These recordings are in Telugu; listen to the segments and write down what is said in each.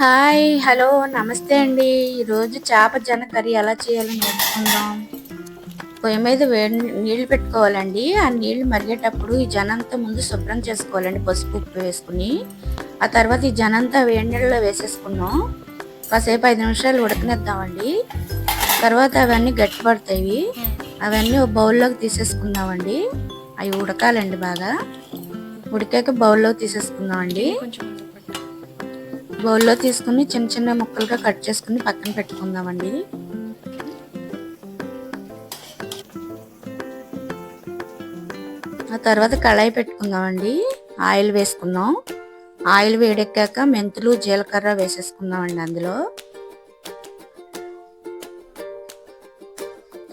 హాయ్ హలో నమస్తే అండి. ఈరోజు చేప జన కర్రీ ఎలా చేయాలో నేర్చుకుందాం. పొయ్యి మీద వేడి నీళ్లు పెట్టుకోవాలండి. ఆ నీళ్లు మరిగేటప్పుడు ఈ జనంతా ముందు శుభ్రం చేసుకోవాలండి పసుపు ఉప్పు వేసుకుని. ఆ తర్వాత ఈ జనంతా వేడి నీళ్ళలో వేసేసుకున్నాం. కాసేపు 5 నిమిషాలు ఉడకనిద్దామండి. తర్వాత అవన్నీ గట్టిపడతాయి. అవన్నీ ఒక బౌల్లోకి తీసేసుకుందామండి. అవి ఉడకాలండి బాగా. ఉడికాక బౌల్లోకి తీసేసుకుందామండి. బౌల్లో తీసుకుని చిన్న చిన్న ముక్కలుగా కట్ చేసుకుని పక్కన పెట్టుకుందామండి. ఆ తర్వాత కళాయి పెట్టుకుందామండి. ఆయిల్ వేసుకుందాం. ఆయిల్ వేడెక్కాక మెంతులు జీలకర్ర వేసేసుకుందామండి అందులో.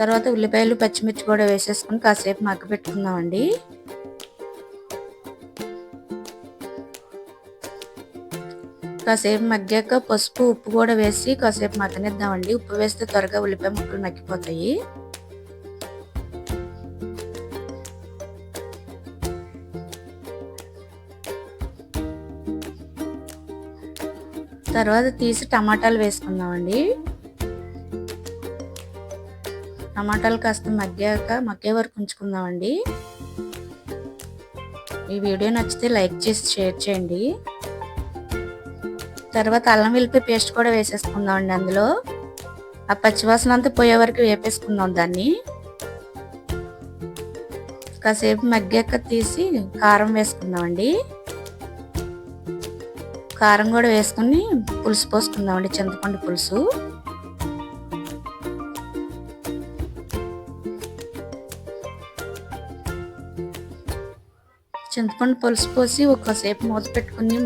తర్వాత ఉల్లిపాయలు పచ్చిమిర్చి కూడా వేసేసుకుని కాసేపు మగ్గ పెట్టుకుందామండి. కాసేపు మగ్గాక పసుపు ఉప్పు కూడా వేసి కాసేపు మగ్గనిద్దామండి. ఉప్పు వేస్తే త్వరగా ఉల్లిపాయ ముక్కలు మగ్గిపోతాయి. తర్వాత తీసి టమాటాలు వేసుకుందామండి. టమాటాలు కాస్త మగ్గే వరకు ఉంచుకుందామండి. ఈ వీడియో నచ్చితే లైక్ చేసి షేర్ చేయండి. తర్వాత అల్లం వెల్లిపాయ పేస్ట్ కూడా వేసేసుకుందాం అండి అందులో. ఆ పచ్చివాసన అంతా పోయే వరకు వేపేసుకుందాం దాన్ని. కాసేపు మగ్గాక తీసి కారం వేసుకుందామండి. కారం కూడా వేసుకుని పులుసు పోసుకుందామండి, చింతపండు పులుసు. చింతపండు పులుసు పోసి ఒకసేపు మూత పెట్టుకుని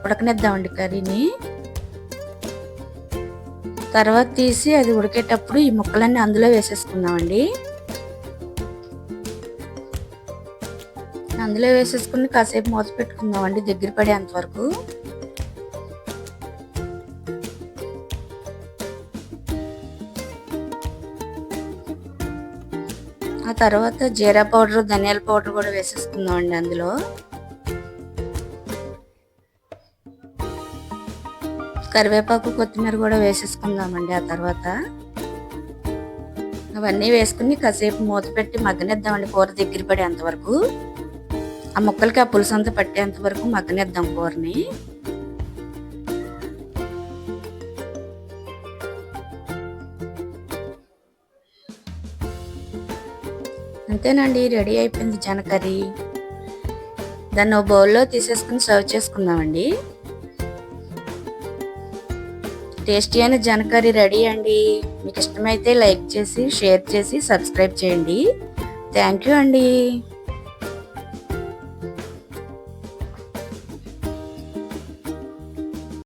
ఉడకనిద్దామండి కర్రీని. తర్వాత తీసి అది ఉడికేటప్పుడు ఈ ముక్కలన్నీ అందులో వేసేసుకుందామండి. అందులో వేసేసుకుని కాసేపు మూత పెట్టుకుందామండి దగ్గర పడేంత వరకు. ఆ తర్వాత జీరా పౌడర్ ధనియాల పౌడర్ కూడా వేసేసుకుందామండి అందులో. కరివేపాకు కొత్తిమీర కూడా వేసేసుకుందామండి. ఆ తర్వాత అవన్నీ వేసుకుని కాసేపు మూత పెట్టి మగ్గనిద్దామండి కూర దగ్గర పడేంత వరకు. ఆ ముక్కలకి ఆ పులుసు అంతా పట్టేంత వరకు మగ్గనిద్దాం కూరని. అంతేనండి, రెడీ అయిపోయింది జన కర్రీ. దాన్ని ఒక బౌల్లో తీసేసుకుని సర్వ్ చేసుకుందామండి. టేస్టీ అయిన జన కర్రీ రెడీ అండి. మీకు ఇష్టమైతే లైక్ చేసి షేర్ చేసి సబ్స్క్రైబ్ చేయండి. థ్యాంక్ యూ అండి.